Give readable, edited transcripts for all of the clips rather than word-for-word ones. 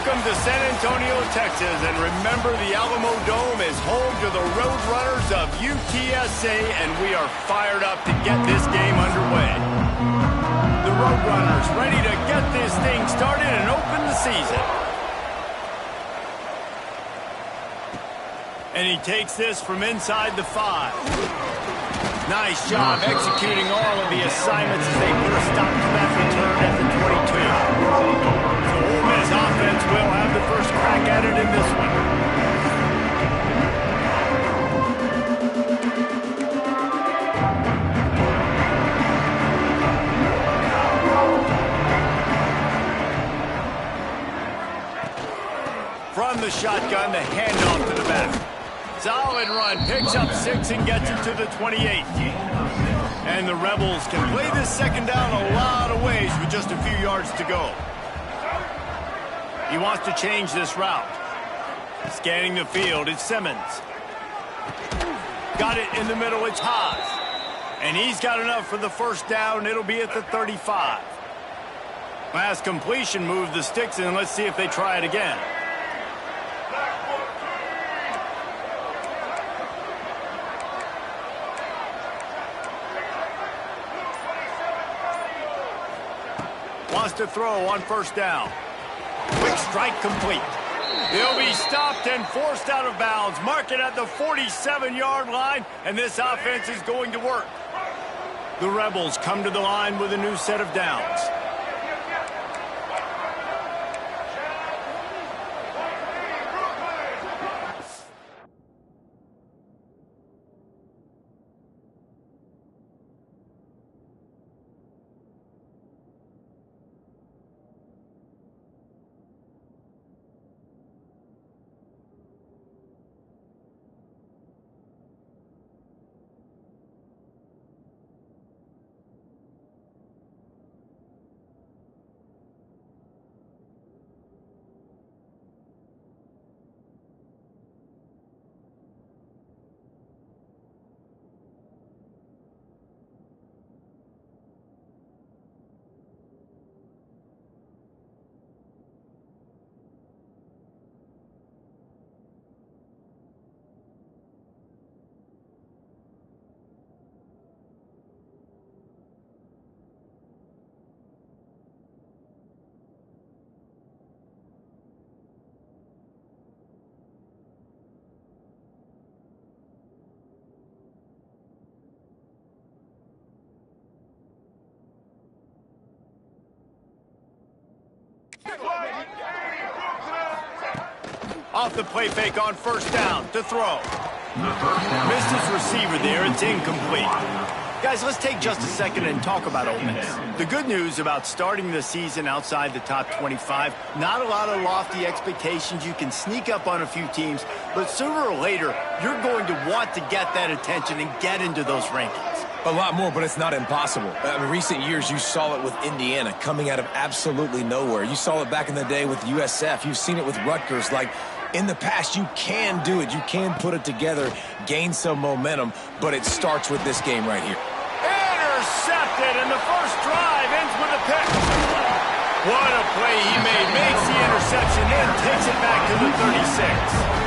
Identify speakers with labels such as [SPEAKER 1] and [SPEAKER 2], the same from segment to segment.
[SPEAKER 1] Welcome to San Antonio, Texas, and remember the Alamo Dome is home to the Roadrunners of UTSA, and we are fired up to get this game underway. The Roadrunners ready to get this thing started and open the season. And he takes this from inside the 5. Nice job executing all of the assignments as they put a stop to that return at the 22. Ole Miss offense will have the first crack at it in this one. From the shotgun, the handoff to the back. Solid run, picks up 6 and gets it to the 28. And the Rebels can play this second down a lot of ways with just a few yards to go. He wants to change this route. Scanning the field, it's Simmons. Got it in the middle, it's Haas. And he's got enough for the first down. It'll be at the 35. Last completion moved the sticks in. Let's see if they try it again. Wants to throw on first down. Quick strike complete. He'll be stopped and forced out of bounds. Mark it at the 47-yard line, and this offense is going to work. The Rebels come to the line with a new set of downs. Off the play fake on first down to throw. Missed his receiver there. It's incomplete. Guys, let's take just a second and talk about Ole Miss. The good news about starting the season outside the top 25, not a lot of lofty expectations. You can sneak up on a few teams, but sooner or later, you're going to want to get that attention and get into those rankings.
[SPEAKER 2] A lot more, but it's not impossible. In recent years, you saw it with Indiana coming out of absolutely nowhere. You saw it back in the day with USF. You've seen it with Rutgers. Like, in the past, you can do it. You can put it together, gain some momentum, but it starts with this game right here.
[SPEAKER 1] Intercepted, and the first drive ends with a pick. What a play he made. Makes the interception, then takes it back to the 36.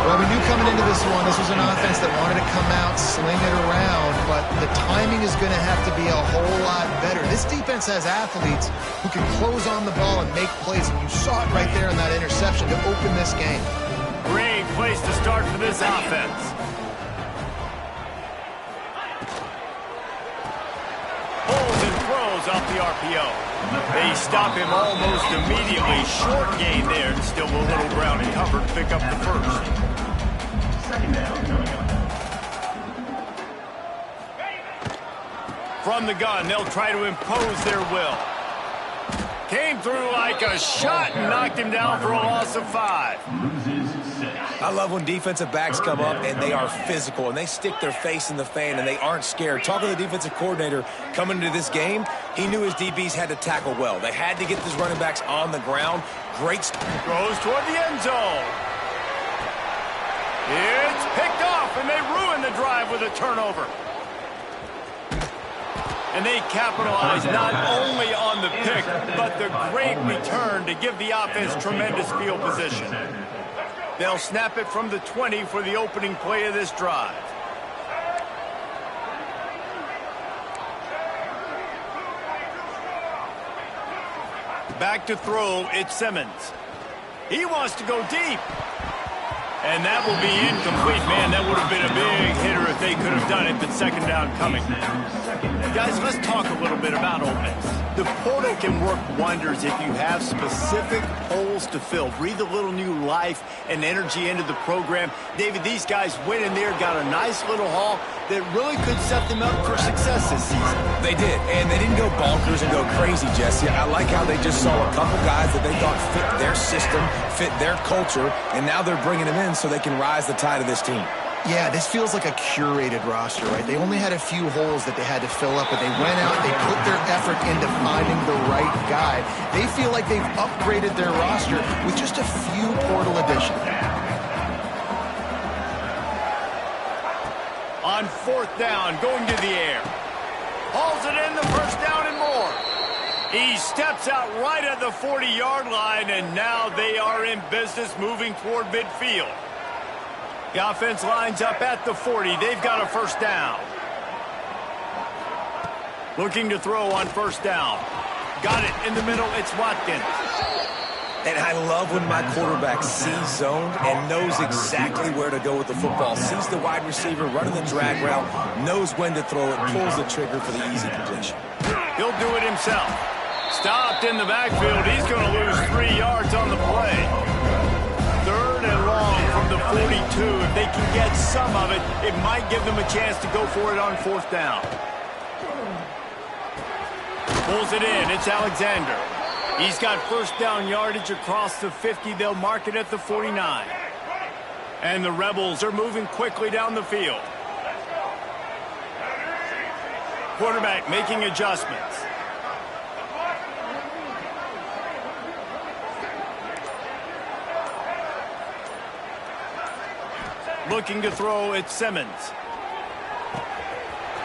[SPEAKER 3] Well, we knew coming into this one, this was an offense that wanted to come out, sling it around, but the timing is going to have to be a whole lot better. This defense has athletes who can close on the ball and make plays, and you saw it right there in that interception to open this game.
[SPEAKER 1] Great place to start for this offense. Holds and throws off the RPO. They stop him almost immediately. Short gain there, and still a little ground and cover to pick up the first. From the gun, they'll try to impose their will. Came through like a shot and knocked him down for a loss of 5.
[SPEAKER 2] I love when defensive backs come up and they are physical and they stick their face in the fan and they aren't scared. Talking to the defensive coordinator coming into this game, he knew his DBs had to tackle well. They had to get these running backs on the ground. Great
[SPEAKER 1] throws toward the end zone. It's picked off and they ruin the drive with a turnover. And they capitalize not only on the pick, but the great return to give the offense tremendous field position. They'll snap it from the 20 for the opening play of this drive. Back to throw, it's Simmons. He wants to go deep. And that will be incomplete. Man, that would have been a big hitter if they could have done it, but second down coming. Guys, let's talk a little bit about Ole Miss. The portal can work wonders if you have specific holes to fill. Breathe a little new life and energy into the program. David, these guys went in there, got a nice little haul that really could set them up for success this season.
[SPEAKER 2] They did, and they didn't go bonkers and go crazy, Jesse. I like how they just saw a couple guys that they thought fit their system, fit their culture, and now they're bringing them in so they can rise the tide of this team.
[SPEAKER 3] Yeah, this feels like a curated roster, right? They only had a few holes that they had to fill up, but they went out, they put their effort into finding the right guy. They feel like they've upgraded their roster with just a few portal additions.
[SPEAKER 1] On fourth down, going to the air. Hauls it in, the first down and more. He steps out right at the 40-yard line, and now they are in business moving toward midfield. The offense lines up at the 40. They've got a first down. Looking to throw on first down. Got it in the middle. It's Watkins.
[SPEAKER 2] And I love when my quarterback sees zone and knows exactly where to go with the football. Sees the wide receiver running the drag route, knows when to throw it, pulls the trigger for the easy completion.
[SPEAKER 1] He'll do it himself. Stopped in the backfield. He's going to lose 3 yards on the play. Third and long from the 42. If they can get some of it, it might give them a chance to go for it on fourth down. Pulls it in. It's Alexander. He's got first down yardage across the 50. They'll mark it at the 49. And the Rebels are moving quickly down the field. Quarterback making adjustments. Looking to throw, it's Simmons.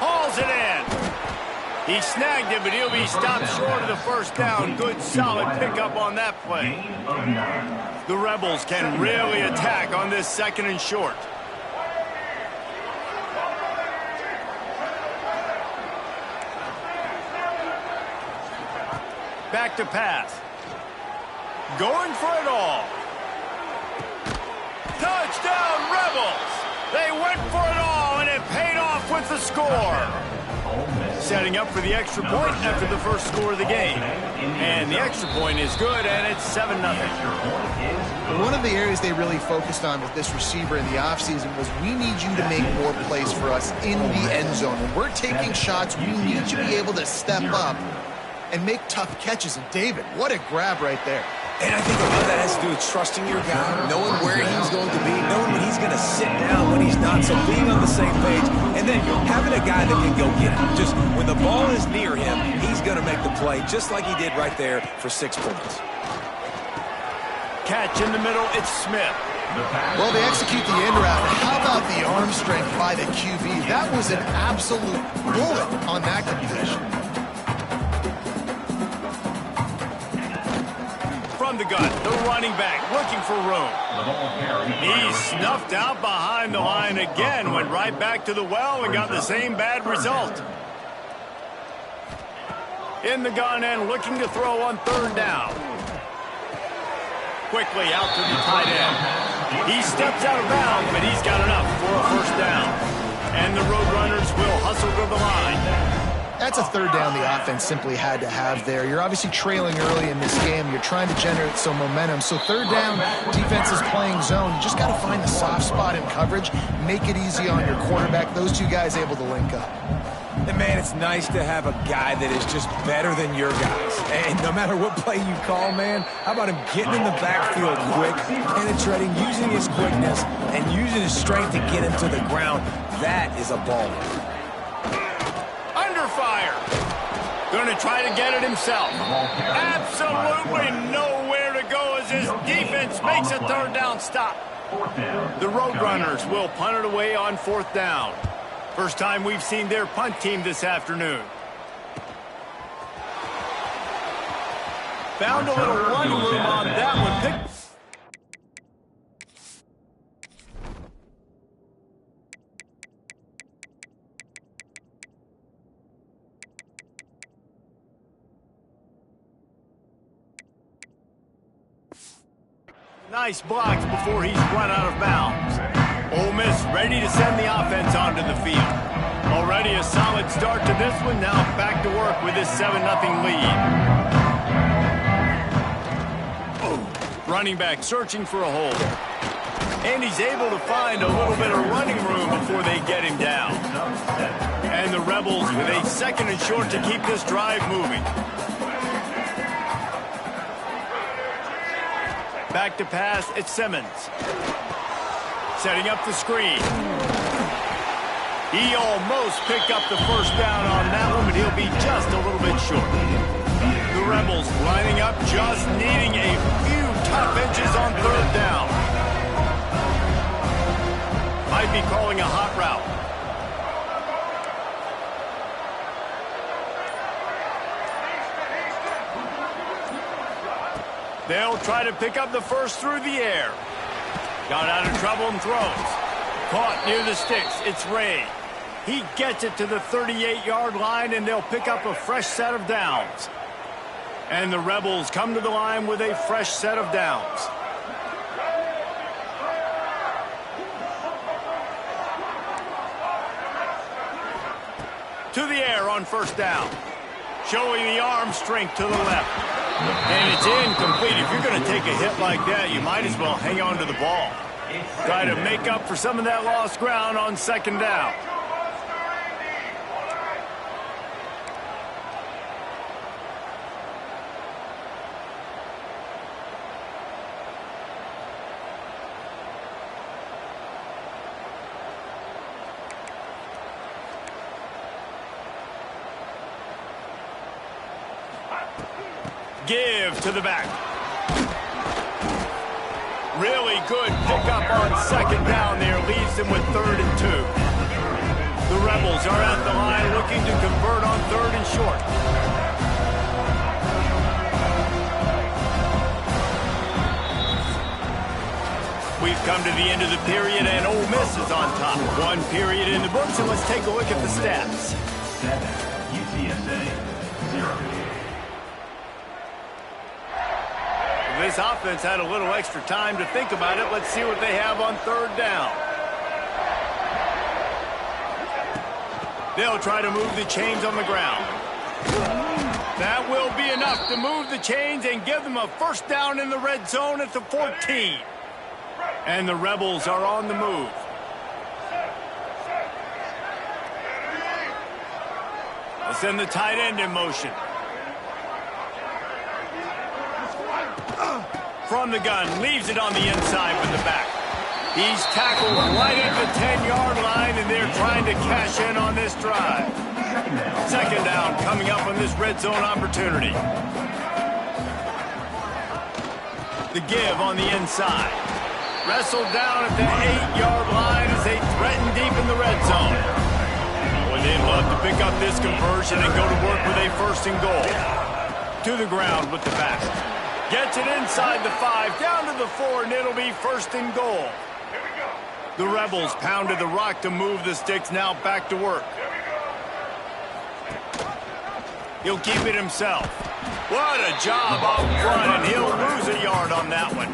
[SPEAKER 1] Hauls it in. He snagged it, but he'll be stopped short of the first down. Good, solid pickup on that play. The Rebels can really attack on this second and short. Back to pass. Going for it all. Touchdown, Rebels! They went for it all, and it paid off with the score. Setting up for the extra point after the first score of the game. And the extra point is good, and it's 7-0.
[SPEAKER 3] One of the areas they really focused on with this receiver in the offseason was we need you to make more plays for us in the end zone. When we're taking shots, we need you to be able to step up and make tough catches. And David, what a grab right there.
[SPEAKER 2] And I think a lot of that has to do with trusting your guy, knowing where he's going to be, knowing when he's going to sit down, when he's not, so being on the same page, and then having a guy that can go get it. Just when the ball is near him, he's going to make the play, just like he did right there for 6 points.
[SPEAKER 1] Catch in the middle, it's Smith.
[SPEAKER 3] Well, they execute the end route. How about the arm strength by the QB? That was an absolute bullet on that completion.
[SPEAKER 1] From the gun, the running back looking for room. He's snuffed out behind the line again, went right back to the well and got the same bad result. In the gun and looking to throw on third down. Quickly out to the tight end. He steps out of bounds, but he's got enough for a first down. And the Roadrunners will hustle to the line.
[SPEAKER 3] That's a third down the offense simply had to have there. You're obviously trailing early in this game. You're trying to generate some momentum. So third down, defense is playing zone. You just got to find the soft spot in coverage, make it easy on your quarterback. Those two guys able to link up.
[SPEAKER 2] And, man, it's nice to have a guy that is just better than your guys. And no matter what play you call, man, how about him getting in the backfield quick, penetrating, using his quickness, and using his strength to get him to the ground. That is a baller.
[SPEAKER 1] Fire. Going to try to get it himself. Absolutely nowhere to go as his defense makes a third down stop. The Roadrunners will punt it away on fourth down. First time we've seen their punt team this afternoon. Found a little running room on that one. Nice blocks before he's run out of bounds. Ole Miss ready to send the offense onto the field. Already a solid start to this one. Now back to work with this 7-0 lead. Running back searching for a hole. And he's able to find a little bit of running room before they get him down. And the Rebels with a 2nd and short to keep this drive moving. Back to pass, it's Simmons. Setting up the screen. He almost picked up the first down on that one, but he'll be just a little bit short. The Rebels lining up, just needing a few tough inches on 3rd down. Might be calling a hot route. They'll try to pick up the first through the air. Got out of trouble and throws. Caught near the sticks. It's Ray. He gets it to the 38-yard line, and they'll pick up a fresh set of downs. And the Rebels come to the line with a fresh set of downs. To the air on 1st down. Showing the arm strength to the left. And it's incomplete. If you're going to take a hit like that, you might as well hang on to the ball. Try to make up for some of that lost ground on 2nd down. Give to the back. Really good pickup on 2nd down there. Leaves them with 3rd and 2. The Rebels are at the line looking to convert on 3rd and short. We've come to the end of the period, and Ole Miss is on top. 1 period in the books, and let's take a look at the stats.
[SPEAKER 4] 7, UTSA, 0.
[SPEAKER 1] This offense had a little extra time to think about it. Let's see what they have on 3rd down. They'll try to move the chains on the ground. That will be enough to move the chains and give them a 1st down in the red zone at the 14. And the Rebels are on the move. They'll send the tight end in motion. From the gun, leaves it on the inside with the back. He's tackled right at the 10-yard line, and they're trying to cash in on this drive. 2nd down coming up on this red zone opportunity. The give on the inside. Wrestled down at the 8-yard line as they threaten deep in the red zone. Boy, they'd love to pick up this conversion and go to work with a 1st and goal. To the ground with the back. Gets it inside the 5, down to the 4, and it'll be 1st and goal. The Rebels pounded the rock to move the sticks, now back to work. He'll keep it himself. What a job out front, and he'll lose a yard on that one.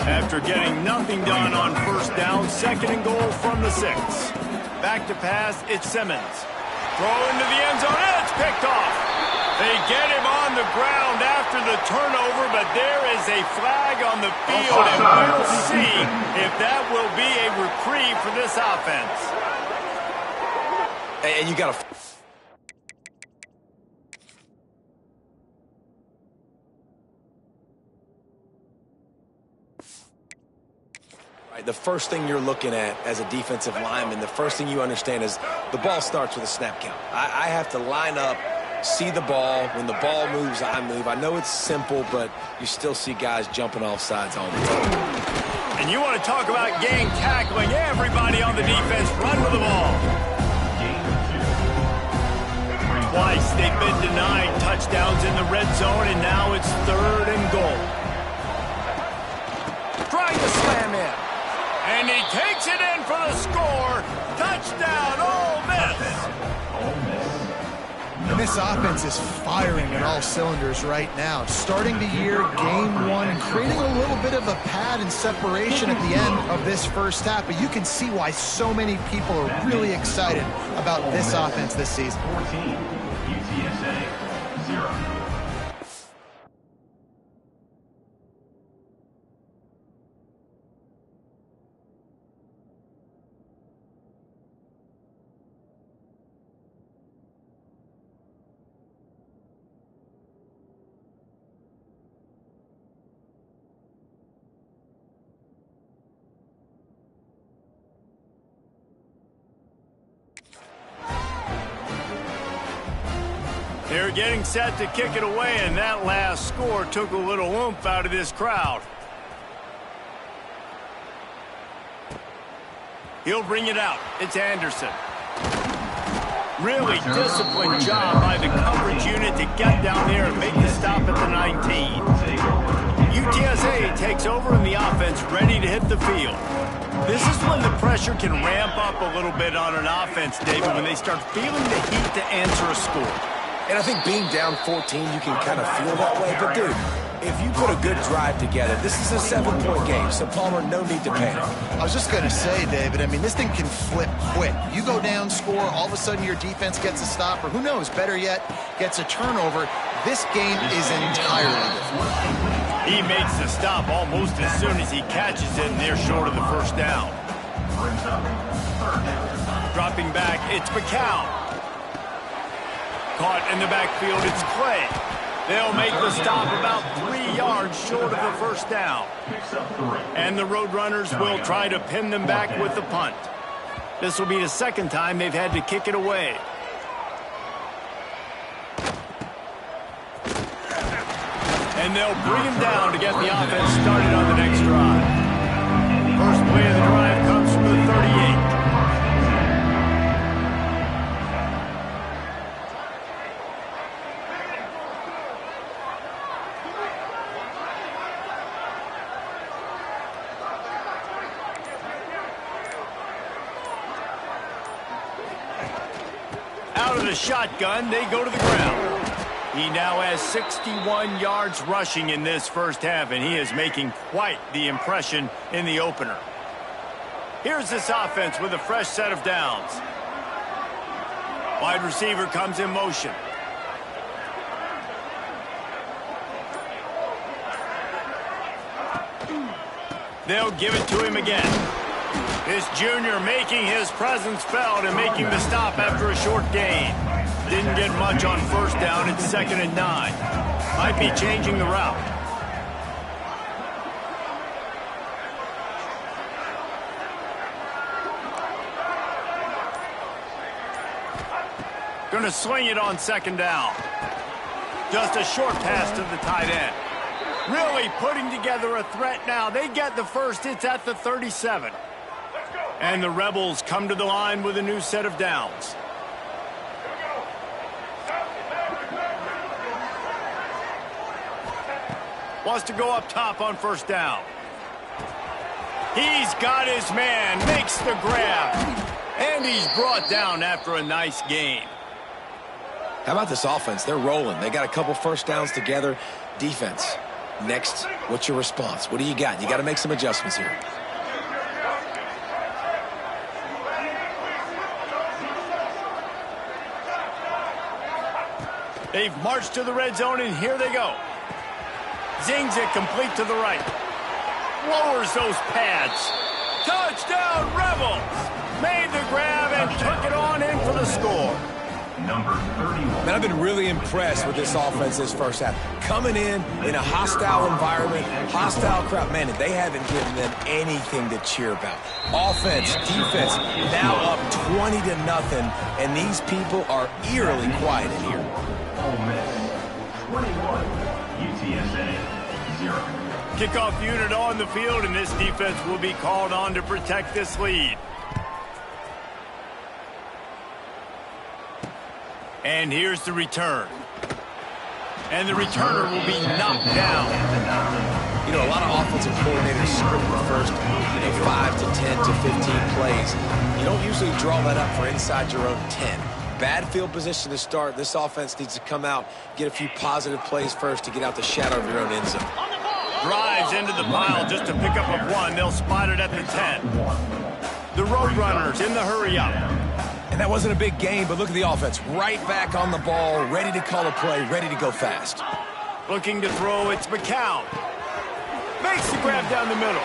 [SPEAKER 1] After getting nothing done on 1st down, 2nd and goal from the 6. Back to pass, it's Simmons. Throw into the end zone, and it's picked off. They get him on the ground after the turnover, but there is a flag on the field, and we'll see if that will be a reprieve for this offense.
[SPEAKER 2] And you got to... The first thing you're looking at as a defensive lineman, the first thing you understand is the ball starts with a snap count. I have to line up, see the ball. When the ball moves, I move. I know it's simple, but you still see guys jumping off sides all the time.
[SPEAKER 1] And you want to talk about gang tackling. Everybody on the defense run with the ball. twice they've been denied touchdowns in the red zone, and now it's 3rd and goal. Trying to slam in. And he takes it in for the score. Touchdown, Ole Miss.
[SPEAKER 3] And this offense is firing at all cylinders right now. Starting the year, game 1, and creating a little bit of a pad and separation at the end of this first half. But you can see why so many people are really excited about this offense this season.
[SPEAKER 4] 14, UTSA 0.
[SPEAKER 1] They're getting set to kick it away, and that last score took a little oomph out of this crowd. He'll bring it out. It's Anderson. Really disciplined job by the coverage unit to get down there and make the stop at the 19. UTSA takes over in the offense, ready to hit the field. This is when the pressure can ramp up a little bit on an offense, David, when they start feeling the heat to answer a score.
[SPEAKER 2] And I think being down 14, you can kind of feel that way. But, dude, if you put a good drive together, this is a 7-point game, so, Palmer, no need to panic.
[SPEAKER 3] I was just going to say, David, I mean, this thing can flip quick. You go down, score, all of a sudden your defense gets a stop, or who knows, better yet, gets a turnover. This game is entirely different.
[SPEAKER 1] He makes the stop almost as soon as he catches it, and they're short of the first down. Dropping back, it's McCown. Caught in the backfield, it's Clay. They'll make the stop about 3 yards short of the first down. And the Roadrunners will try to pin them back with the punt. This will be the second time they've had to kick it away. And they'll bring him down to get the offense started on the next drive. First play of the drive comes from the 38. Out of the shotgun, they go to the ground. He now has 61 yards rushing in this first half, and he is making quite the impression in the opener. Here's this offense with a fresh set of downs. Wide receiver comes in motion. They'll give it to him again. This junior making his presence felt and making the stop after a short gain. Didn't get much on first down. It's 2nd and 9. Might be changing the route. Going to swing it on 2nd down. Just a short pass to the tight end. Really putting together a threat now. They get the first. It's at the 37. And the Rebels come to the line with a new set of downs. Wants to go up top on first down. He's got his man, makes the grab. And he's brought down after a nice gain.
[SPEAKER 2] How about this offense? They're rolling. They got a couple first downs together. Defense, next, what's your response? What do you got? You got to make some adjustments here.
[SPEAKER 1] They've marched to the red zone, and here they go. Zings it complete to the right. Lowers those pads. Touchdown, Rebels! Made the grab and took it on in for the score.
[SPEAKER 4] Number 31.
[SPEAKER 2] Man, I've been really impressed with this offense this first half. Coming in a hostile environment, hostile crowd. Man, they haven't given them anything to cheer about. Offense, defense, now up 20-0, and these people are eerily quiet in here.
[SPEAKER 4] Ole Miss 21, UTSA 0.
[SPEAKER 1] Kickoff unit on the field, and this defense will be called on to protect this lead. And here's the return. And the returner will be knocked down.
[SPEAKER 2] You know, a lot of offensive coordinators script the first 5 to 10 to 15 plays. You don't usually draw that up for inside your own 10. Bad field position to start. This offense needs to come out, get a few positive plays first to get out the shadow of your own end zone.
[SPEAKER 1] Drives into the pile just to pick up a 1. They'll spot it at the 10. The Roadrunners in the hurry-up.
[SPEAKER 2] And that wasn't a big gain, but look at the offense. Right back on the ball, ready to call a play, ready to go fast.
[SPEAKER 1] Looking to throw, it's McCown. Makes the grab down the middle.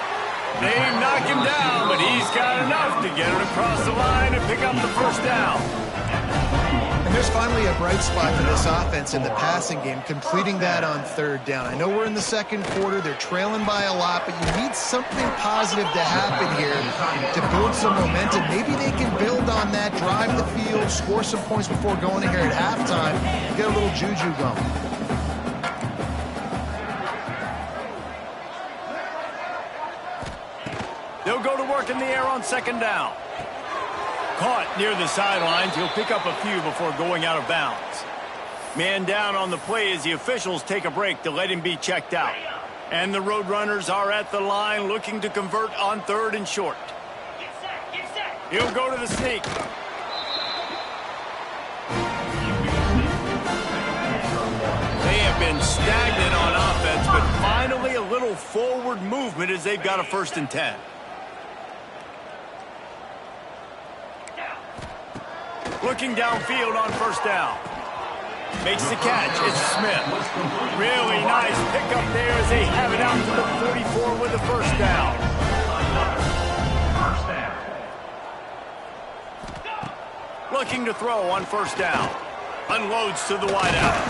[SPEAKER 1] They knock him down, but he's got enough to get it across the line and pick up the first down.
[SPEAKER 3] And there's finally a bright spot for this offense in the passing game, completing that on 3rd down. I know we're in the 2nd quarter. They're trailing by a lot, but you need something positive to happen here to build some momentum. Maybe they can build on that, drive the field, score some points before going in here at halftime, get a little juju going.
[SPEAKER 1] They'll go to work in the air on 2nd down. Caught near the sidelines. He'll pick up a few before going out of bounds. Man down on the play as the officials take a break to let him be checked out. And the Roadrunners are at the line looking to convert on 3rd and short. He'll go to the sneak. They have been stagnant on offense, but finally a little forward movement as they've got a 1st and 10. Looking downfield on 1st down. Makes the catch. It's Smith. Really nice pickup there as they have it out to the 44 with the 1st down. Looking to throw on 1st down. Unloads to the wideout.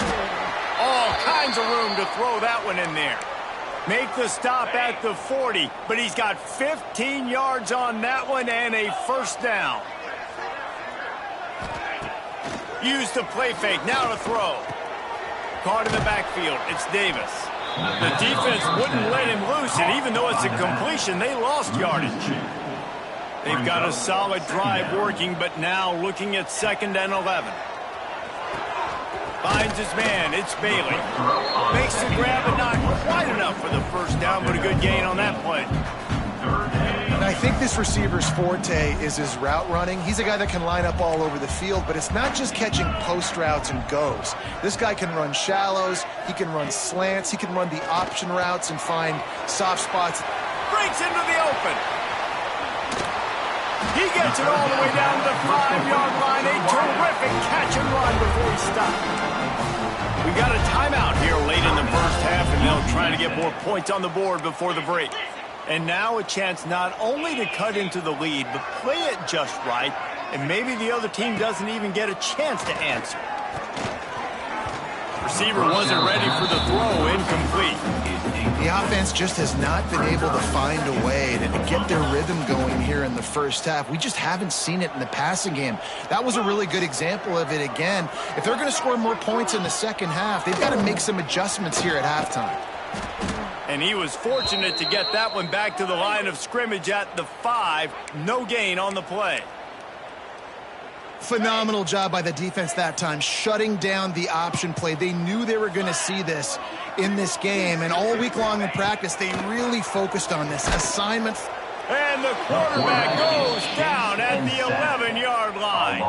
[SPEAKER 1] All kinds of room to throw that one in there. Make the stop at the 40, but he's got 15 yards on that one and a 1st down. Use the play fake, now to throw. Caught in the backfield, it's Davis. The defense wouldn't let him loose, and even though it's a completion, they lost yardage. They've got a solid drive working, but now looking at 2nd and 11. Finds his man, it's Bailey. Makes the grab, but not quite enough for the 1st down, but a good gain on that play.
[SPEAKER 3] And I think this receiver's forte is his route running. He's a guy that can line up all over the field, but it's not just catching post routes and goes. This guy can run shallows, he can run slants, he can run the option routes and find soft spots.
[SPEAKER 1] Breaks into the open. He gets it all the way down to the 5-yard line. A terrific catch and run before he stopped. We got a timeout here late in the 1st half, and they'll try to get more points on the board before the break. And now a chance not only to cut into the lead, but play it just right, and maybe the other team doesn't even get a chance to answer. Receiver wasn't ready for the throw, incomplete.
[SPEAKER 3] The offense just has not been able to find a way to get their rhythm going here in the 1st half. We just haven't seen it in the passing game. That was a really good example of it again. If they're going to score more points in the 2nd half, they've got to make some adjustments here at halftime.
[SPEAKER 1] And he was fortunate to get that one back to the line of scrimmage at the 5. No gain on the play.
[SPEAKER 3] Phenomenal job by the defense that time, shutting down the option play. They knew they were going to see this in this game, and all week long in practice, they really focused on this assignment.
[SPEAKER 1] And the quarterback goes down at the 11-yard line.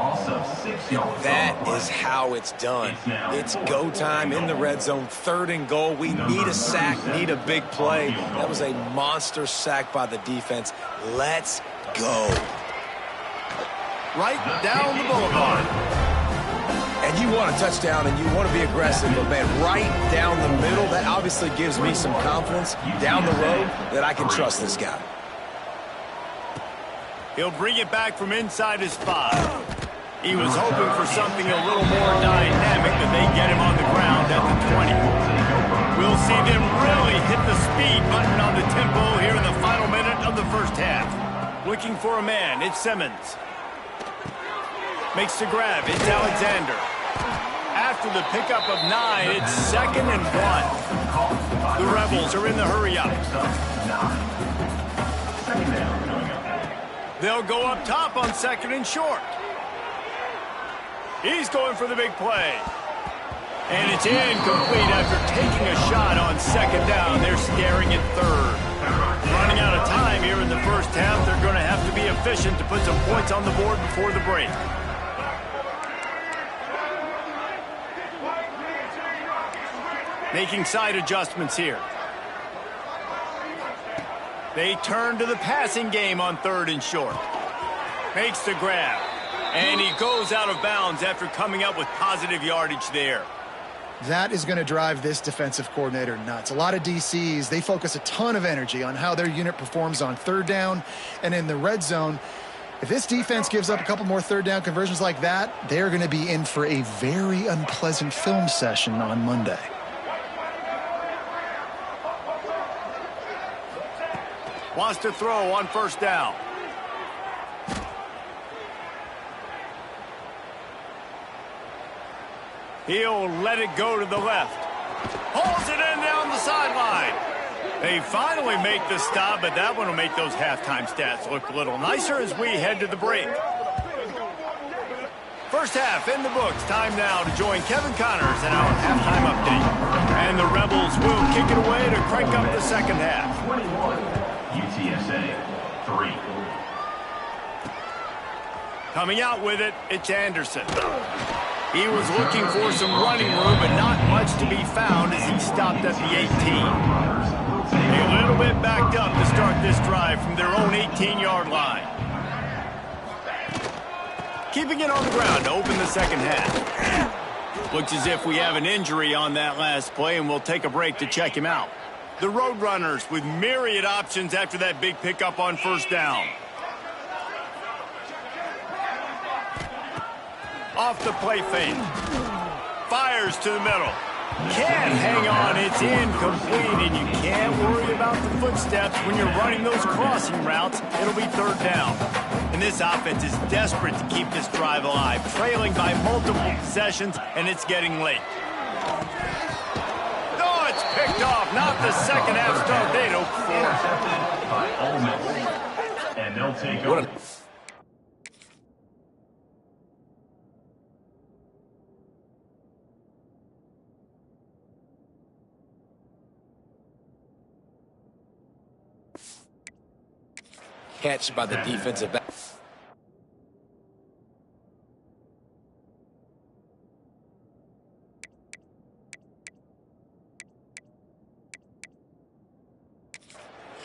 [SPEAKER 2] That is how it's done. It's go time in the red zone, 3rd and goal. We need a sack, need a big play. That was a monster sack by the defense. Let's go.
[SPEAKER 1] Right down the boulevard.
[SPEAKER 2] And you want a touchdown and you want to be aggressive, but man, right down the middle, that obviously gives me some confidence down the road that I can trust this guy.
[SPEAKER 1] He'll bring it back from inside his 5. He was hoping for something a little more dynamic, but they get him on the ground at the 20. We'll see them really hit the speed button on the tempo here in the final minute of the 1st half. Looking for a man, it's Simmons. Makes the grab, it's Alexander. After the pickup of 9, it's 2nd and 1. The Rebels are in the hurry-up. They'll go up top on 2nd and short. He's going for the big play. And it's incomplete after taking a shot on second down. They're staring at third. Running out of time here in the first half. They're going to have to be efficient to put some points on the board before the break. Making side adjustments here. They turn to the passing game on 3rd and short. Makes the grab. And he goes out of bounds after coming up with positive yardage there.
[SPEAKER 3] That is going to drive this defensive coordinator nuts. A lot of DCs, they focus a ton of energy on how their unit performs on 3rd down and in the red zone. If this defense gives up a couple more 3rd down conversions like that, they're going to be in for a very unpleasant film session on Monday.
[SPEAKER 1] Wants to throw on 1st down. He'll let it go to the left. Pulls it in down the sideline. They finally make the stop, but that one will make those halftime stats look a little nicer as we head to the break. First half in the books. Time now to join Kevin Connors in our halftime update. And the Rebels will kick it away to crank up the second half.
[SPEAKER 4] 21, UTSA 3.
[SPEAKER 1] Coming out with it, it's Anderson. He was looking for some running room, but not much to be found as he stopped at the 18. A little bit backed up to start this drive from their own 18-yard line. Keeping it on the ground to open the second half. Looks as if we have an injury on that last play, and we'll take a break to check him out. The Roadrunners with myriad options after that big pickup on 1st down. Off the play fake. Fires to the middle. Can't hang on. It's incomplete, and you can't worry about the footsteps when you're running those crossing routes. It'll be 3rd down. And this offense is desperate to keep this drive alive, trailing by multiple possessions, and it's getting late. Oh, it's picked off. Not the second half start they'd hoped for.
[SPEAKER 4] By Ole Miss. And they'll take over.
[SPEAKER 2] Catch by the defensive back.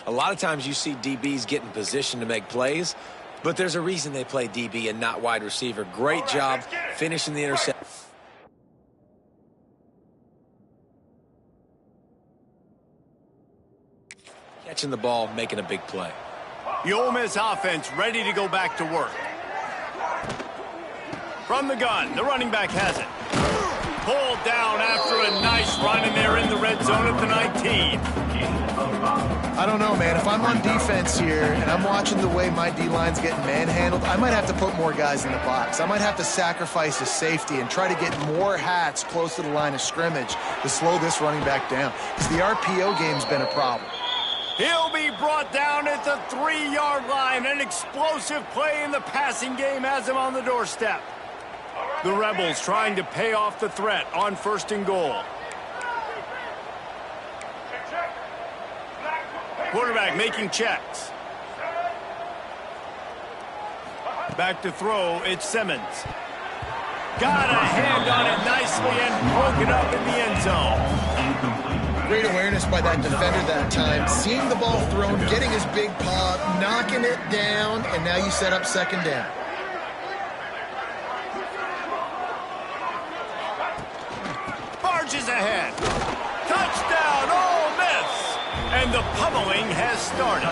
[SPEAKER 2] A lot of times you see DBs get in position to make plays, but there's a reason they play DB and not wide receiver. Great job finishing the interception. Catching the ball, making a big play.
[SPEAKER 1] The Ole Miss offense ready to go back to work. From the gun, the running back has it. Pulled down after a nice run, and they're in the red zone at the 19.
[SPEAKER 3] I don't know, man. If I'm on defense here and I'm watching the way my D-line's getting manhandled, I might have to put more guys in the box. I might have to sacrifice a safety and try to get more hats close to the line of scrimmage to slow this running back down. Because the RPO game's been a problem.
[SPEAKER 1] He'll be brought down at the 3-yard line. An explosive play in the passing game has him on the doorstep. The Rebels trying to pay off the threat on 1st and goal. Quarterback making checks. Back to throw, it's Simmons. Got a hand on it nicely and broke it up in the end zone.
[SPEAKER 3] Great awareness by that defender that time. Seeing the ball thrown, getting his big paw, knocking it down, and now you set up 2nd down.
[SPEAKER 1] Barges ahead. Touchdown, Ole Miss! And the pummeling has started.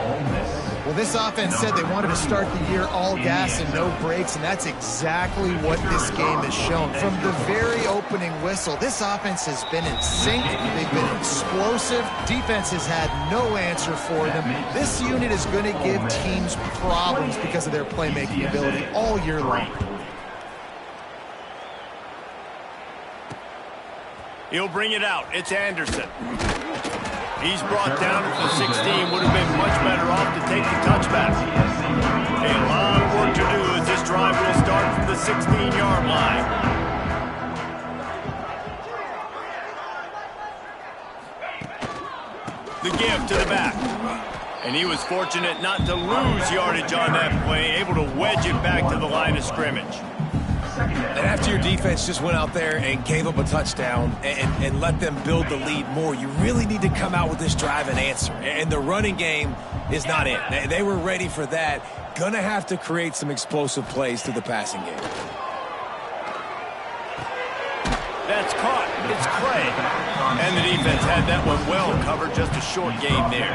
[SPEAKER 4] Ole Miss.
[SPEAKER 3] Well, this offense said they wanted to start the year all gas and no brakes, and that's exactly what this game has shown. From the very opening whistle, this offense has been in sync. They've been explosive. Defense has had no answer for them. This unit is going to give teams problems because of their playmaking ability all year long.
[SPEAKER 1] He'll bring it out. It's Anderson. He's brought down at the 16. Would have been much better off to take the touchback. A lot of work to do as this drive will start the 16-yard line. The give to the back. And he was fortunate not to lose yardage on that play, able to wedge it back to the line of scrimmage.
[SPEAKER 2] And after your defense just went out there and gave up a touchdown and let them build the lead more, you really need to come out with this drive and answer. And the running game is not it. They were ready for that. Gonna have to create some explosive plays through the passing game.
[SPEAKER 1] That's caught. It's Clay. And the defense had that one well covered. Just a short gain there.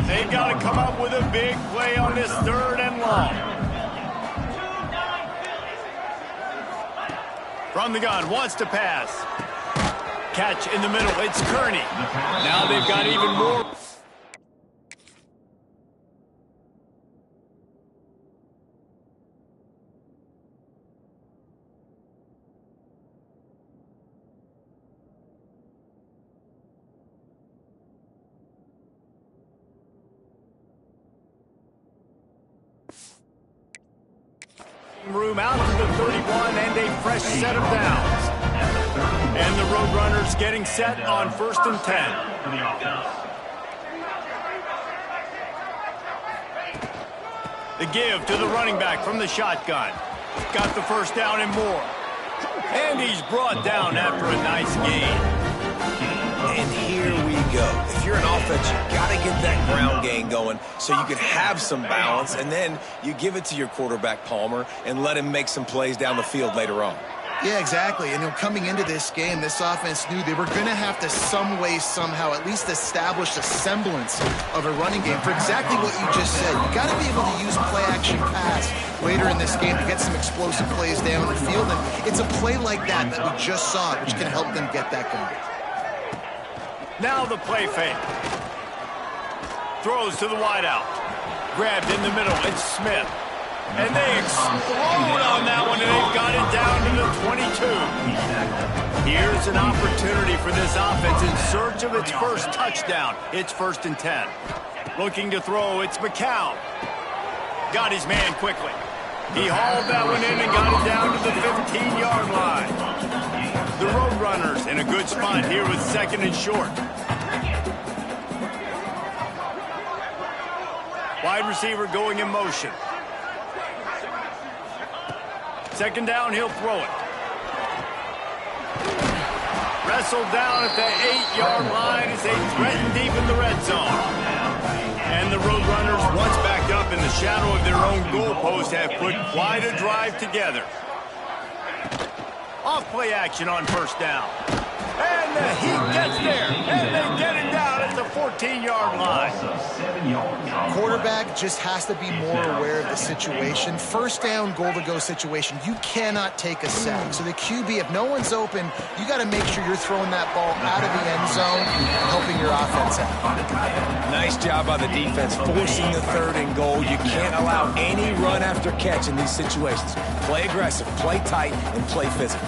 [SPEAKER 1] They've got to come up with a big play on this 3rd and long. From the gun, wants to pass. Catch in the middle. It's Kearney. Now they've got even more. Room out to the 31 and a fresh set of downs. And the Roadrunners getting set on 1st and 10. The give to the running back from the shotgun. Got the first down and more. And he's brought down after a nice gain.
[SPEAKER 2] And here we go. If you're an offense, you got to get that ground game going so you can have some balance, and then you give it to your quarterback, Palmer, and let him make some plays down the field later on.
[SPEAKER 3] Yeah, exactly. And coming into this game, this offense knew they were going to have to some way, somehow, at least establish a semblance of a running game for exactly what you just said. You got to be able to use play-action pass later in this game to get some explosive plays down the field. And it's a play like that we just saw, which can help them get that going.
[SPEAKER 1] Now the play fake. Throws to the wideout. Grabbed in the middle. It's Smith. And they explode on that one, and they've got it down to the 22. Here's an opportunity for this offense in search of its first touchdown. It's 1st and 10. Looking to throw, it's McCown. Got his man quickly. He hauled that one in and got it down to the 15-yard line. The Roadrunners in a good spot here with 2nd and short. Wide receiver going in motion. 2nd down, he'll throw it. Wrestled down at the 8-yard line as they threaten deep in the red zone. And the Roadrunners, once back up in the shadow of their own goalpost, have put quite a drive together. Off play action on 1st down. And the Heat gets there. And they get it down at the 14-yard line.
[SPEAKER 3] Quarterback just has to be more aware of the situation. 1st down, goal-to-go situation. You cannot take a sack. So the QB, if no one's open, you got to make sure you're throwing that ball out of the end zone, helping your offense out.
[SPEAKER 2] Nice job by the defense, forcing the 3rd and goal. You can't allow any run after catch in these situations. Play aggressive, play tight, and play physical.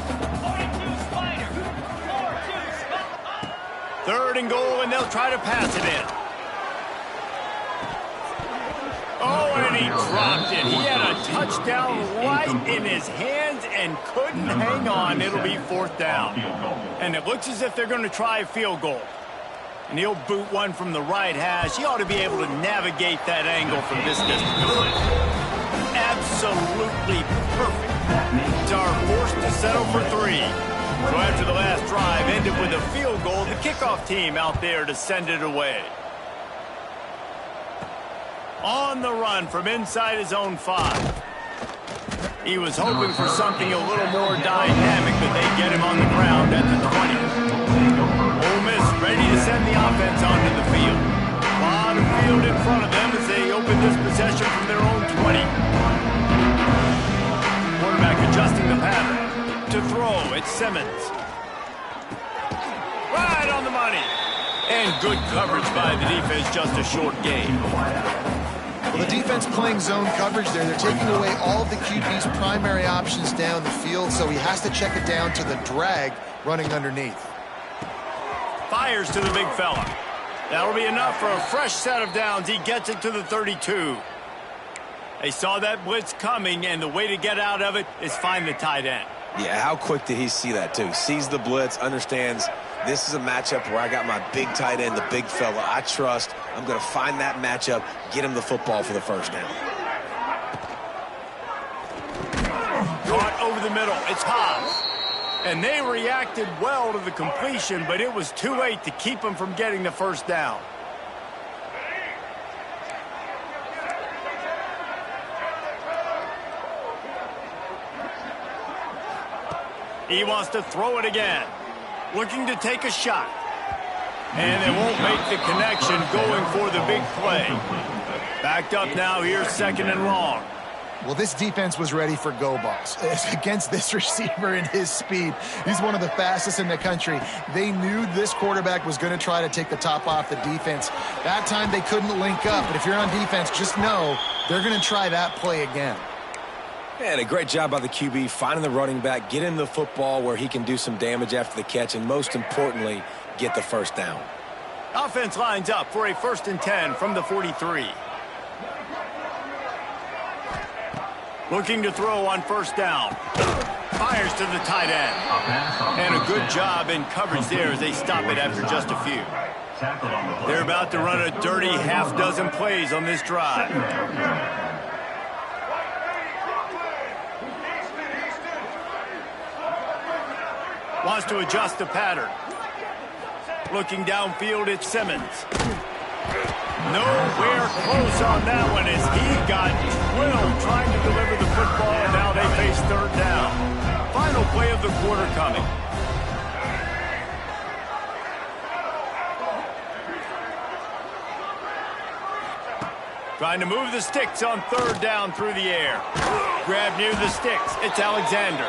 [SPEAKER 1] 3rd and goal, and they'll try to pass it in. Oh, and he dropped it. He had a touchdown right in his hands and couldn't hang on. It'll be 4th down. And it looks as if they're going to try a field goal. And he'll boot one from the right hash. He ought to be able to navigate that angle from this distance. Absolutely perfect. Are forced to settle for 3. So after the last drive ended with a field goal, the kickoff team out there to send it away. On the run from inside his own 5. He was hoping for something a little more dynamic, but they get him on the ground at the 20. Ole Miss ready to send the offense onto the field. A lot of field in front of them as they open this possession from their own 20. Quarterback adjusting the pattern. To throw, it's Simmons. Right on the money. And good coverage by the defense, just a short gain.
[SPEAKER 3] Well, the defense playing zone coverage there. They're taking away all of the QB's primary options down the field, so he has to check it down to the drag running underneath.
[SPEAKER 1] Fires to the big fella. That'll be enough for a fresh set of downs. He gets it to the 32. They saw that blitz coming, and the way to get out of it is find the tight end.
[SPEAKER 2] Yeah, how quick did he see that, too? Sees the blitz, understands this is a matchup where I got my big tight end, the big fella I trust. I'm going to find that matchup, get him the football for the first down.
[SPEAKER 1] Caught over the middle. It's Hobbs. And they reacted well to the completion, but it was too late to keep them from getting the first down. He wants to throw it again. Looking to take a shot. And they won't make the connection, going for the big play. Backed up now, here's 2nd and long.
[SPEAKER 3] Well, this defense was ready for go balls. Against this receiver and his speed, he's one of the fastest in the country. They knew this quarterback was going to try to take the top off the defense. That time they couldn't link up, but if you're on defense, just know they're going to try that play again.
[SPEAKER 2] And a great job by the QB finding the running back, getting the football where he can do some damage after the catch, and most importantly, get the first down.
[SPEAKER 1] Offense lines up for a 1st and 10 from the 43. Looking to throw on 1st down. Fires to the tight end. And a good job in coverage there as they stop it after just a few. They're about to run a dirty half-dozen plays on this drive. Wants to adjust the pattern. Looking downfield, it's Simmons. Nowhere close on that one as he got drilled trying to deliver the football, and now they face 3rd down. Final play of the quarter coming. Trying to move the sticks on 3rd down through the air. Grab near the sticks. It's Alexander.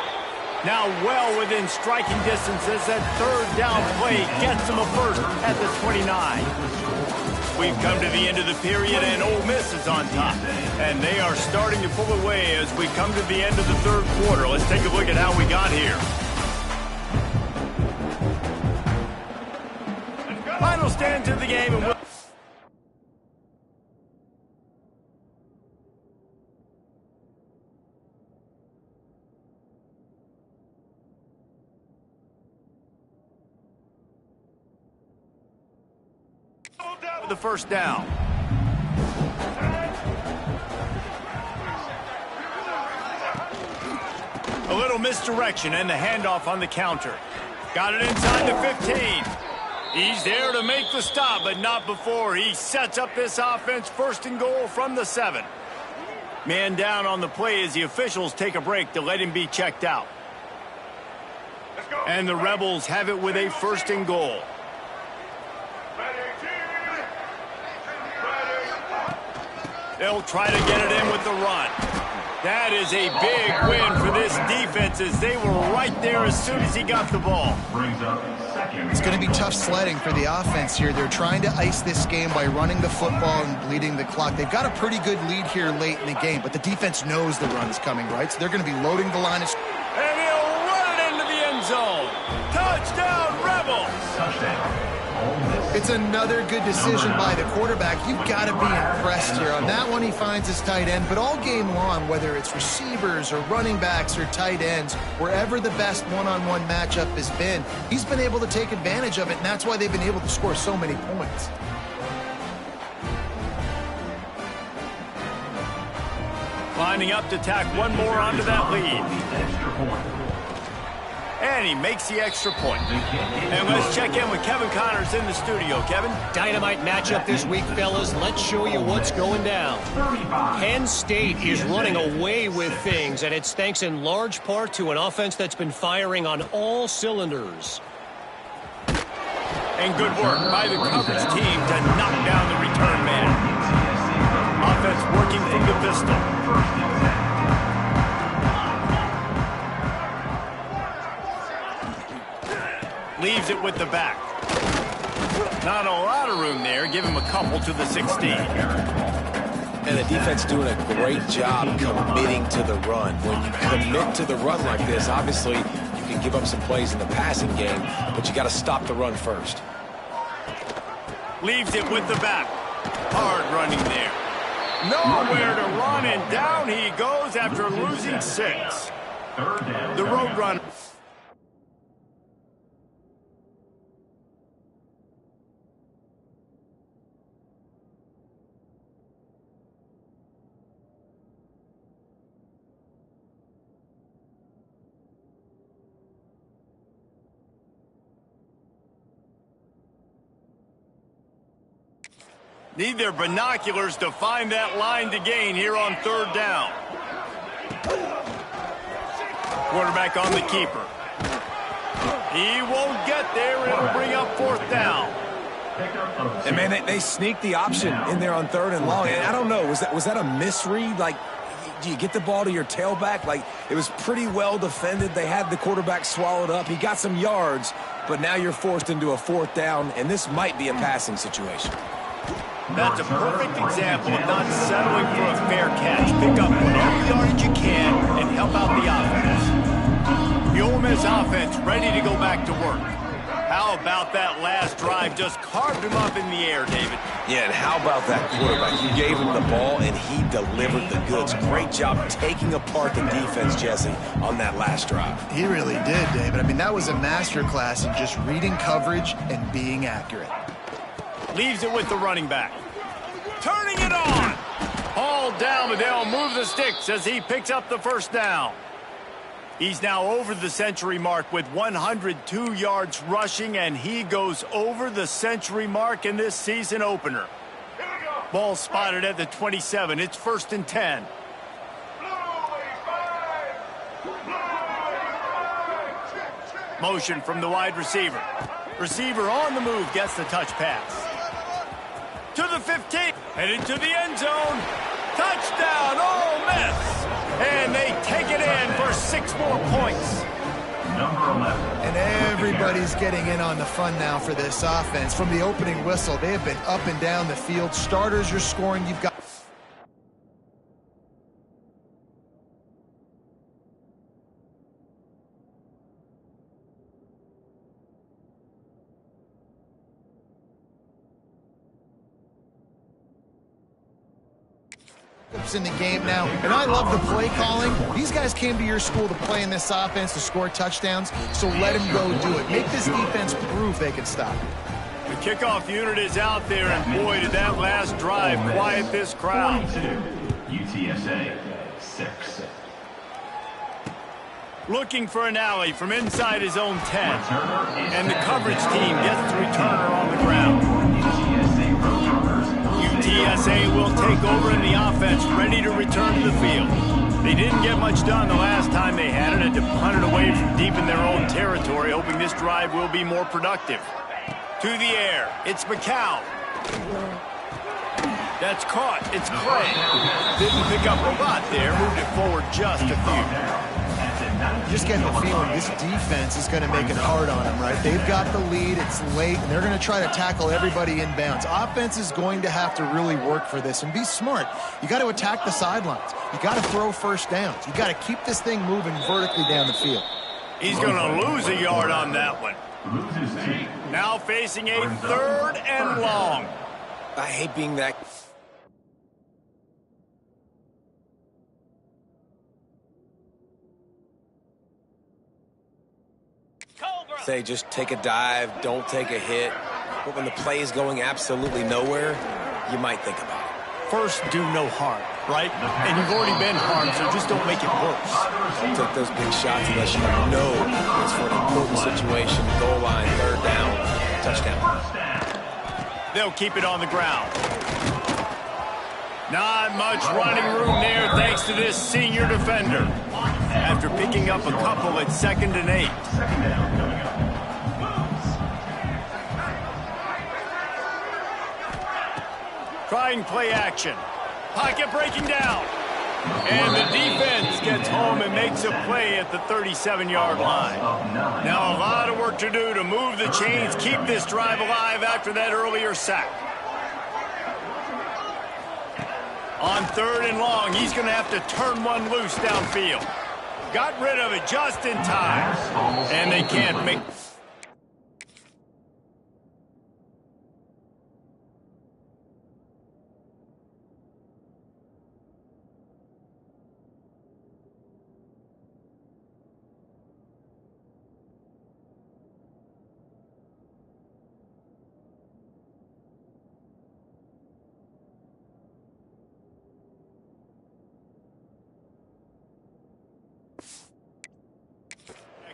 [SPEAKER 1] Now well within striking distance as that 3rd down play gets them a first at the 29. We've come to the end of the period, and Ole Miss is on top. And they are starting to pull away as we come to the end of the 3rd quarter. Let's take a look at how we got here. Final stand to the game, and we'll... the first down. A little misdirection and the handoff on the counter. Got it inside the 15. He's there to make the stop, but not before he sets up this offense 1st and goal from the 7. Man down on the play as the officials take a break to let him be checked out. And the Rebels have it with a 1st and goal. They'll try to get it in with the run. That is a big win for this defense as they were right there as soon as he got the ball.
[SPEAKER 3] It's going to be tough sledding for the offense here. They're trying to ice this game by running the football and bleeding the clock. They've got a pretty good lead here late in the game, but the defense knows the run is coming, right? So they're going to be loading the line.
[SPEAKER 1] And he'll run it into the end zone. Touchdown, Rebels!
[SPEAKER 3] It's another good decision by the quarterback. You've got to be impressed here. On that one, he finds his tight end, but all game long, whether it's receivers or running backs or tight ends, wherever the best one-on-one matchup has been, he's been able to take advantage of it, and that's why they've been able to score so many points.
[SPEAKER 1] Lining up to tack one more onto that lead. And he makes the extra point. And let's check in with Kevin Connors in the studio. Kevin?
[SPEAKER 5] Dynamite matchup this week, fellas. Let's show you what's going down. Penn State is running away with things, and it's thanks in large part to an offense that's been firing on all cylinders.
[SPEAKER 1] And good work by the coverage team to knock down the return man. Offense working from the pistol. Leaves it with the back. Not a lot of room there. Give him a couple to the 16.
[SPEAKER 2] And the defense doing a great job committing to the run. When you commit to the run like this, obviously you can give up some plays in the passing game, but you got to stop the run first.
[SPEAKER 1] Leaves it with the back. Hard running there. Nowhere to run, and down he goes after losing 6. The road runner. Need their binoculars to find that line to gain here on 3rd down. Quarterback on the keeper. He won't get there. It'll bring up 4th down.
[SPEAKER 2] And, man, they sneaked the option in there on 3rd and long. And I don't know, was that a misread? Like, do you get the ball to your tailback? Like, it was pretty well defended. They had the quarterback swallowed up. He got some yards, but now you're forced into a 4th down, and this might be a passing situation.
[SPEAKER 1] That's a perfect example of not settling for a fair catch. Pick up whatever yardage you can and help out the offense. The Ole Miss offense ready to go back to work. How about that last drive? Just carved him up in the air, David.
[SPEAKER 2] Yeah, and how about that quarterback? You gave him the ball, and he delivered the goods. Great job taking apart the defense, Jesse, on that last drive.
[SPEAKER 3] He really did, David. I mean, that was a masterclass in just reading coverage and being accurate.
[SPEAKER 1] Leaves it with the running back. Turning it on. Hauled down, but they'll move the sticks as he picks up the 1st down. He's now over the century mark with 102 yards rushing, and he goes over the century mark in this season opener. Ball spotted at the 27. It's 1st and 10. Motion from the wide receiver. Receiver on the move, gets the touch pass. To the 15, headed to the end zone. Touchdown, Ole Miss. And they take it in for 6 more points.
[SPEAKER 4] Number 11.
[SPEAKER 3] And everybody's getting in on the fun now for this offense. From the opening whistle, they have been up and down the field. Starters are scoring. You've got... in the game now, and I love the play calling. These guys came to your school to play in this offense to score touchdowns, so let them go do it. Make this defense prove they can stop it.
[SPEAKER 1] The kickoff unit is out there, and boy, did that last drive quiet this crowd.
[SPEAKER 4] 42, UTSA 6.
[SPEAKER 1] Looking for an alley from inside his own 10, and the coverage team gets the returner on the ground. UTSA will take over in the offense, ready to return to the field. They didn't get much done the last time they had it, and to punt it away from deep in their own territory, hoping this drive will be more productive. To the air, it's McCown. That's caught, it's Clay. Didn't pick up a lot there, moved it forward just a few.
[SPEAKER 3] You just get the feeling this defense is going to make it hard on them, right? They've got the lead, it's late, and they're going to try to tackle everybody inbounds. Offense is going to have to really work for this and be smart. You got to attack the sidelines. You got to throw 1st downs. You got to keep this thing moving vertically down the field.
[SPEAKER 1] He's going to lose a yard on that one. Now facing a 3rd and long.
[SPEAKER 2] I hate being that... Say, just take a dive, don't take a hit. But when the play is going absolutely nowhere, you might think about it.
[SPEAKER 1] First, do no harm, right? And you've already been harmed, so just don't make it worse.
[SPEAKER 2] Don't take those big shots unless you know it's for an important situation. Goal line, 3rd down, touchdown.
[SPEAKER 1] They'll keep it on the ground. Not much running room there thanks to this senior defender. After picking up a couple at 2nd and 8. Trying play action. Pocket breaking down. And the defense gets home and makes a play at the 37-yard line. Now a lot of work to do to move the chains, keep this drive alive after that earlier sack. On 3rd and long, he's going to have to turn one loose downfield. Got rid of it just in time. And they can't make...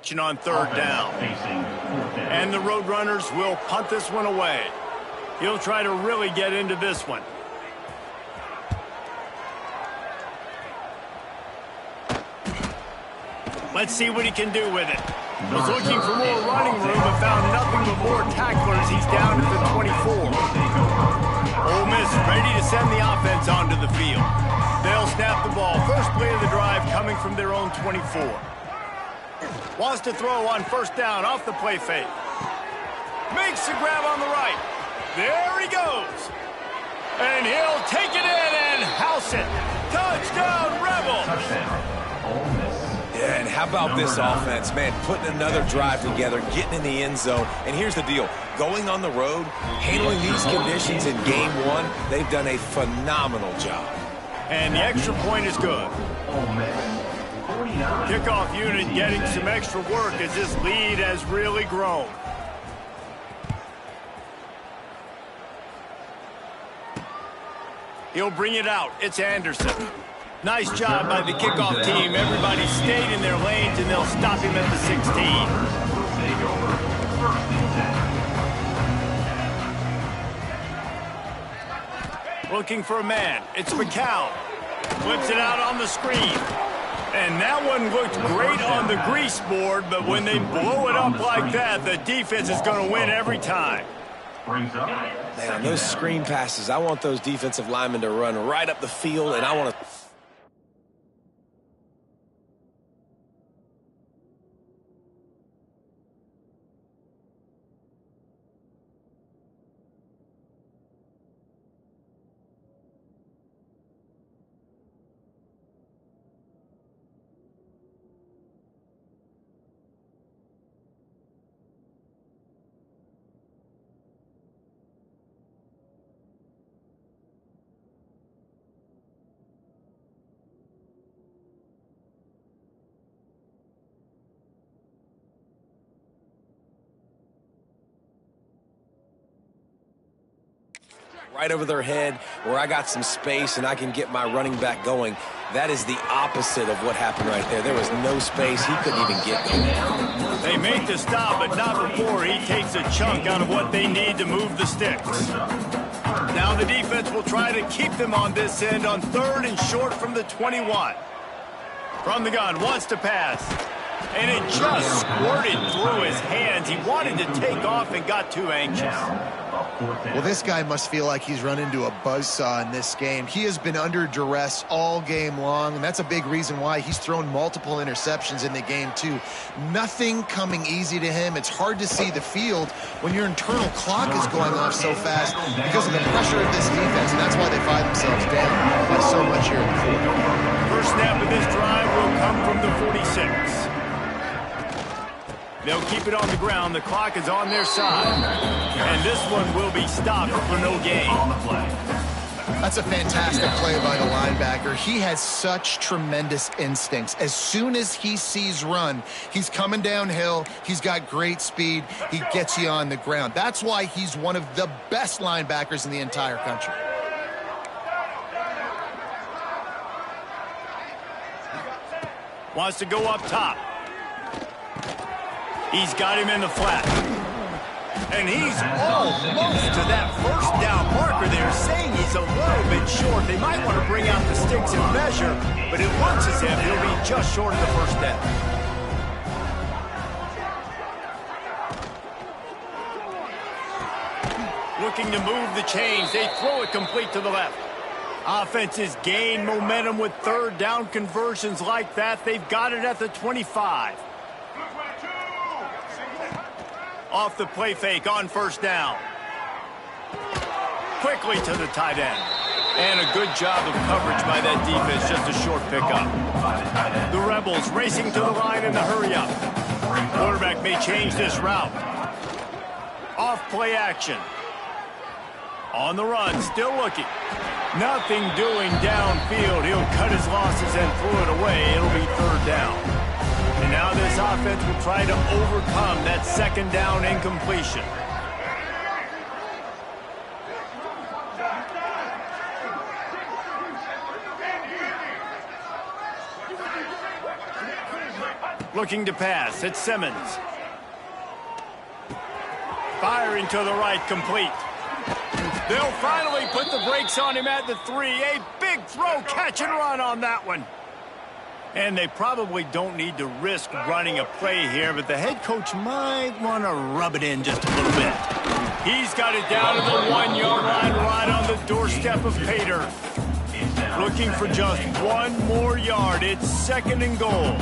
[SPEAKER 1] action on third down. And the Roadrunners will punt this one away. He'll try to really get into this one. Let's see what he can do with it. Was looking for more running room but found nothing but more tacklers. He's down to the 24. Ole Miss ready to send the offense onto the field. They'll snap the ball. First play of the drive coming from their own 24. Wants to throw on first down off the play fake. Makes the grab on the right. There he goes. And he'll take it in and house it. Touchdown, Rebels.
[SPEAKER 2] Yeah, and how about this offense, man, putting another drive together, getting in the end zone. And here's the deal. Going on the road, handling these conditions in game one, they've done a phenomenal job.
[SPEAKER 1] And the extra point is good. Kickoff unit getting some extra work as this lead has really grown. He'll bring it out. It's Anderson. Nice job by the kickoff team. Everybody stayed in their lanes, and they'll stop him at the 16. Looking for a man. It's McCown. Flips it out on the screen. And that one looked great on the grease board, but when they blow it up like that, the defense is going to win every time.
[SPEAKER 2] Man, on those screen passes, I want those defensive linemen to run right up the field, and I want to... right over their head where I got some space and I can get my running back going. That is the opposite of what happened right there. There was no space. He couldn't even get going.
[SPEAKER 1] They made the stop, but not before he takes a chunk out of what they need to move the sticks. Now the defense will try to keep them on this end on third and short from the 21. From the gun, wants to pass. And it just squirted through his hands. He wanted to take off and got too anxious.
[SPEAKER 3] Well, this guy must feel like he's run into a buzzsaw in this game. He has been under duress all game long, and that's a big reason why he's thrown multiple interceptions in the game, too. Nothing coming easy to him. It's hard to see the field when your internal clock is going off so fast because of the pressure of this defense, and that's why they find themselves down by so much here in the fourth.
[SPEAKER 1] First snap of this drive will come from the 46. They'll keep it on the ground. The clock is on their side. And this one will be stopped for no gain.
[SPEAKER 3] That's a fantastic play by the linebacker. He has such tremendous instincts. As soon as he sees run, he's coming downhill. He's got great speed. He gets you on the ground. That's why he's one of the best linebackers in the entire country.
[SPEAKER 1] Wants to go up top. He's got him in the flat. And he's almost to that first down marker there, saying he's a little bit short. They might want to bring out the sticks and measure, but it looks as if he'll be just short of the first down. Looking to move the chains. They throw it complete to the left. Offenses gain momentum with third down conversions like that. They've got it at the 25. Off the play fake on first down. Quickly to the tight end. And a good job of coverage by that defense. Just a short pickup. The Rebels racing to the line in the hurry up. Quarterback may change this route. Off play action. On the run, still looking. Nothing doing downfield. He'll cut his losses and throw it away. It'll be third down. And now this offense will try to overcome that second down incompletion. Looking to pass. It's Simmons. Firing to the right, complete. They'll finally put the brakes on him at the 3. A big throw, catch and run on that one. And they probably don't need to risk running a play here, but the head coach might want to rub it in just a little bit. He's got it down to the 1-yard line, right on the doorstep of Pater. Looking for just one more yard. It's 2nd and goal.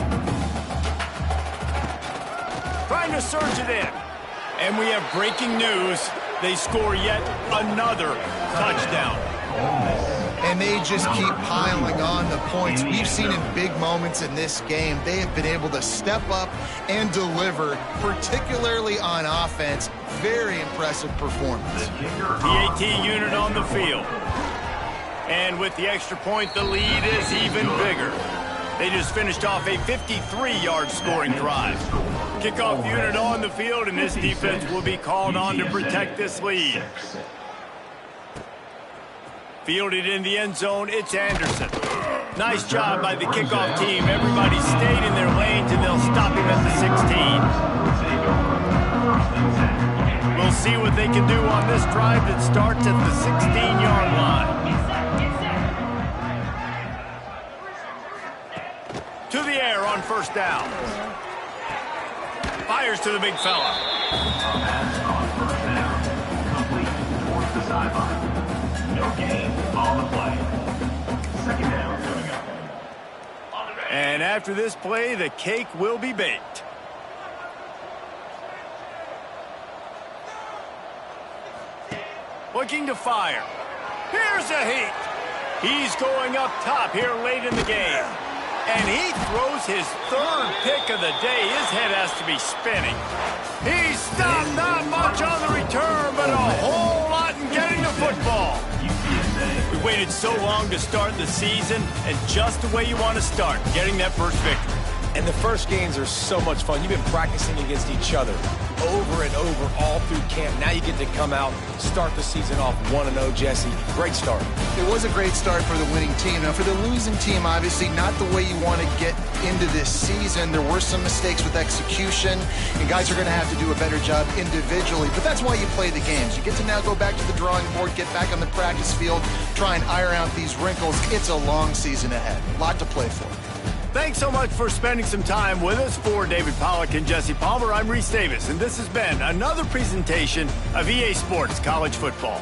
[SPEAKER 1] Trying to surge it in. And we have breaking news. They score yet another touchdown.
[SPEAKER 3] And they just keep piling on the points. We've seen in big moments in this game, they have been able to step up and deliver, particularly on offense. Very impressive performance.
[SPEAKER 1] The AT unit on the field. And with the extra point, the lead is even bigger. They just finished off a 53-yard scoring drive. Kickoff unit on the field, and this defense will be called on to protect this lead. Fielded in the end zone, it's Anderson. Nice job by the kickoff team. Everybody stayed in their lanes, and they'll stop him at the 16. We'll see what they can do on this drive that starts at the 16-yard line. To the air on 1st down. Fires to the big fella.
[SPEAKER 4] Pass on 1st down. Complete towards the sideline. No gain on the play. 2nd down coming up.
[SPEAKER 1] And after this play, the cake will be baked. Looking to fire. Here's a heat. He's going up top here late in the game. And he throws his 3rd pick of the day. His head has to be spinning. He stopped not much on the return, but a whole lot in getting the football. We waited so long to start the season, and just the way you want to start, getting that first victory.
[SPEAKER 2] And the first games are so much fun. You've been practicing against each other over and over all through camp. Now you get to come out, start the season off 1-0, Jesse. Great start.
[SPEAKER 3] It was a great start for the winning team. Now, for the losing team, obviously not the way you want to get into this season. There were some mistakes with execution, and guys are going to have to do a better job individually. But that's why you play the games. You get to now go back to the drawing board, get back on the practice field, try and iron out these wrinkles. It's a long season ahead. A lot to play for.
[SPEAKER 1] Thanks so much for spending some time with us. For David Pollack and Jesse Palmer, I'm Reese Davis, and this has been another presentation of EA Sports College Football.